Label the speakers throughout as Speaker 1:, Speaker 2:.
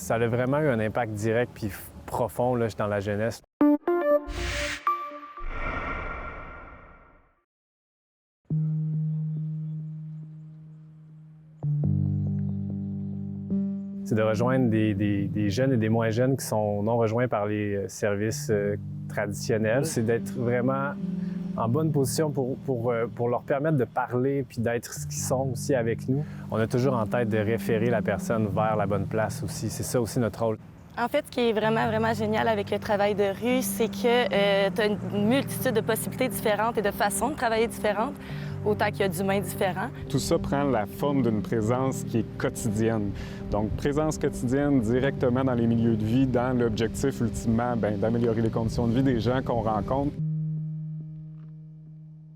Speaker 1: Ça a vraiment eu un impact direct puis profond là, dans la jeunesse. C'est de rejoindre des jeunes et des moins jeunes qui sont non rejoints par les services traditionnels. C'est d'être vraiment en bonne position pour leur permettre de parler puis d'être ce qu'ils sont aussi avec nous. On a toujours en tête de référer la personne vers la bonne place aussi. C'est ça aussi notre rôle.
Speaker 2: En fait, ce qui est vraiment génial avec le travail de rue, c'est que tu as une multitude de possibilités différentes et de façons de travailler différentes, autant qu'il y a d'humains différents.
Speaker 3: Tout ça prend la forme d'une présence qui est quotidienne. Donc, présence quotidienne directement dans les milieux de vie, dans l'objectif ultimement d'améliorer les conditions de vie des gens qu'on rencontre.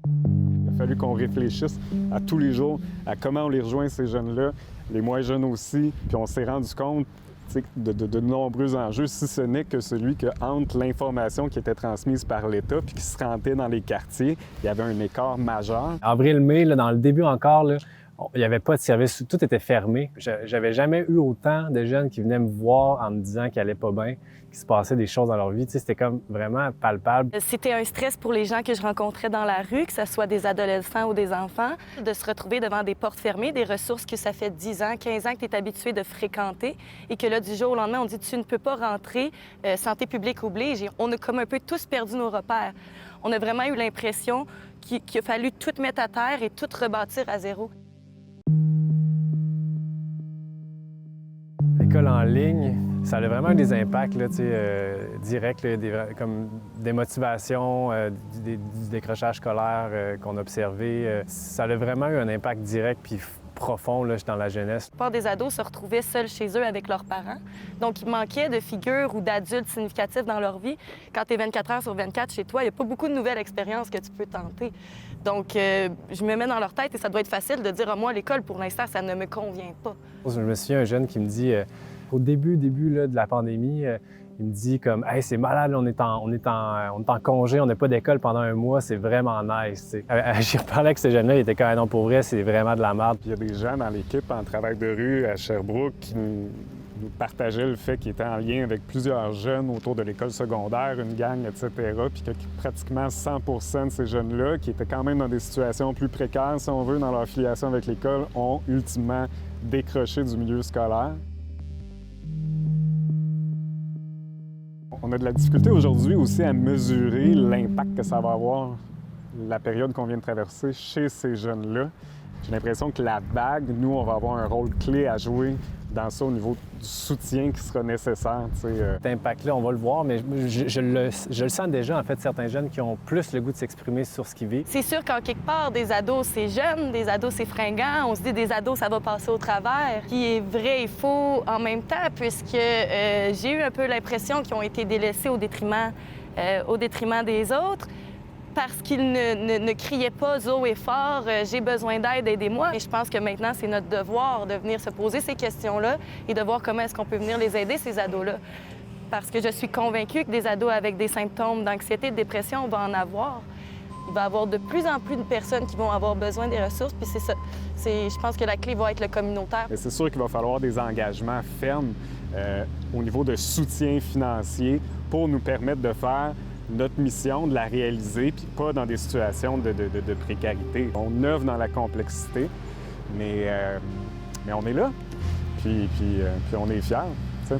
Speaker 3: Il a fallu qu'on réfléchisse à tous les jours à comment on les rejoint, ces jeunes-là, les moins jeunes aussi, puis on s'est rendu compte de nombreux enjeux, si ce n'est que celui que entre l'information qui était transmise par l'État puis qui se rendait dans les quartiers, il y avait un écart majeur.
Speaker 1: Avril-mai, dans le début encore, là, il n'y avait pas de service, tout était fermé. J'avais jamais eu autant de jeunes qui venaient me voir en me disant qu'ils n'allaient pas bien, qu'il se passait des choses dans leur vie. Tu sais, c'était comme vraiment palpable.
Speaker 2: C'était un stress pour les gens que je rencontrais dans la rue, que ce soit des adolescents ou des enfants, de se retrouver devant des portes fermées, des ressources que ça fait 10 ans, 15 ans que tu es habitué de fréquenter et que là, du jour au lendemain, on dit « tu ne peux pas rentrer, santé publique oblige ». On a comme un peu tous perdu nos repères. On a vraiment eu l'impression qu'il a fallu tout mettre à terre et tout rebâtir à zéro.
Speaker 1: L'école en ligne, ça a vraiment eu des impacts là, directs, là, comme des motivations, du décrochage scolaire qu'on a observé. Ça a vraiment eu un impact direct puis profond là, dans la jeunesse.
Speaker 2: La plupart des ados se retrouvaient seuls chez eux avec leurs parents. Donc, il manquait de figures ou d'adultes significatifs dans leur vie. Quand tu es 24 heures sur 24 chez toi, il n'y a pas beaucoup de nouvelles expériences que tu peux tenter. Donc, je me mets dans leur tête et ça doit être facile de dire « moi, l'école, pour l'instant, ça ne me convient pas ».
Speaker 1: Je me souviens d'un jeune qui me dit, au début là, de la pandémie, il me dit comme « Hey, c'est malade, on est en congé, on n'a pas d'école pendant un mois, c'est vraiment nice. » J'y reparlais avec ce jeune-là, il était comme « Non, pour vrai, c'est vraiment de la merde. »
Speaker 3: Il y a des gens dans l'équipe en travail de rue à Sherbrooke qui nous partageaient le fait qu'ils étaient en lien avec plusieurs jeunes autour de l'école secondaire, une gang, etc., puis que pratiquement 100 de ces jeunes-là, qui étaient quand même dans des situations plus précaires, si on veut, dans leur affiliation avec l'école, ont ultimement décroché du milieu scolaire. On a de la difficulté aujourd'hui aussi à mesurer l'impact que ça va avoir, la période qu'on vient de traverser chez ces jeunes-là. J'ai l'impression que la vague, nous, on va avoir un rôle clé à jouer dans ça au niveau du soutien qui sera nécessaire.
Speaker 1: Cet impact-là, on va le voir, mais je le sens déjà, en fait, certains jeunes qui ont plus le goût de s'exprimer sur ce qu'ils vivent.
Speaker 2: C'est sûr qu'en quelque part, des ados, c'est jeune, des ados, c'est fringant. On se dit des ados, ça va passer au travers, qui est vrai et faux en même temps, puisque j'ai eu un peu l'impression qu'ils ont été délaissés au détriment des autres. Parce qu'ils ne criaient pas haut et fort « j'ai besoin d'aide, aidez-moi ». Et je pense que maintenant, c'est notre devoir de venir se poser ces questions-là et de voir comment est-ce qu'on peut venir les aider, ces ados-là. Parce que je suis convaincue que des ados avec des symptômes d'anxiété, de dépression, on va en avoir. Il va y avoir de plus en plus de personnes qui vont avoir besoin des ressources, puis c'est ça. Je pense que la clé va être le communautaire.
Speaker 3: Et c'est sûr qu'il va falloir des engagements fermes au niveau de soutien financier pour nous permettre de faire notre mission, de la réaliser, puis pas dans des situations de précarité. On œuvre dans la complexité, mais on est là, puis on est fiers, tu sais.